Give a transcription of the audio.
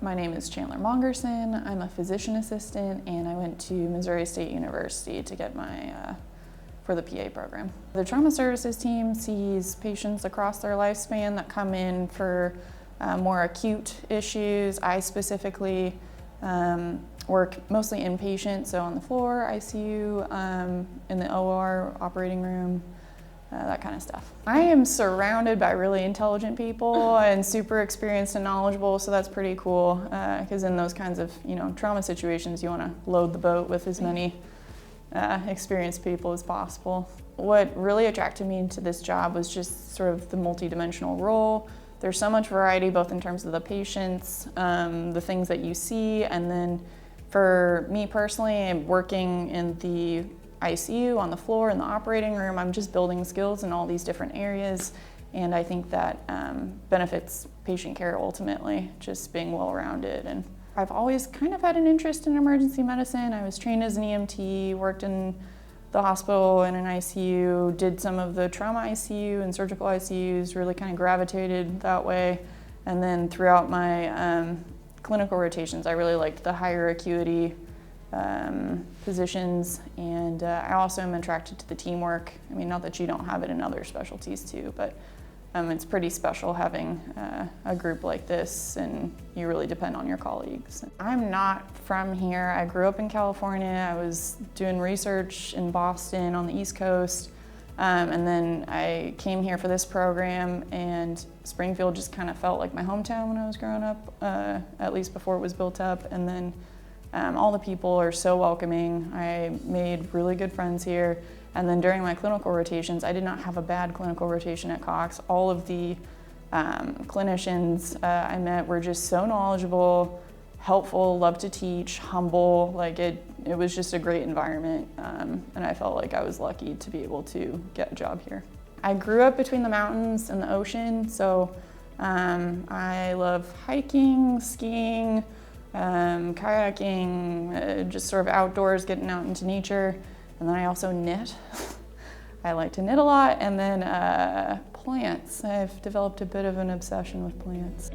My name is Chandler Mongerson. I'm a physician assistant, and I went to Missouri State University to get my for the PA program. The trauma services team sees patients across their lifespan that come in for more acute issues. I specifically work mostly inpatient, so on the floor, ICU, in the OR, operating room, that kind of stuff. I am surrounded by really intelligent people and super experienced and knowledgeable, so that's pretty cool, because in those kinds of trauma situations, you want to load the boat with as many experienced people as possible. What really attracted me to this job was just sort of the multidimensional role. There's so much variety, both in terms of the patients, the things that you see, and then for me personally, working in the ICU, on the floor, in the operating room, I'm just building skills in all these different areas, and I think that benefits patient care ultimately, just being well-rounded. And I've always kind of had an interest in emergency medicine. I was trained as an EMT, worked in the hospital in an ICU, did some of the trauma ICU and surgical ICUs, really kind of gravitated that way. And then throughout my clinical rotations, I really liked the higher acuity positions, and I also am attracted to the teamwork. I mean, not that you don't have it in other specialties too, but it's pretty special having a group like this, and you really depend on your colleagues. I'm not from here. I grew up in California. I was doing research in Boston on the East Coast, and then I came here for this program, and Springfield just kind of felt like my hometown when I was growing up, at least before it was built up. And then all the people are so welcoming. I made really good friends here. And then during my clinical rotations, I did not have a bad clinical rotation at Cox. All of the clinicians I met were just so knowledgeable, helpful, loved to teach, humble. Like it was just a great environment, and I felt like I was lucky to be able to get a job here. I grew up between the mountains and the ocean, so I love hiking, skiing, kayaking, just sort of outdoors, getting out into nature. And then I also knit. I like to knit a lot. And then plants. I've developed a bit of an obsession with plants.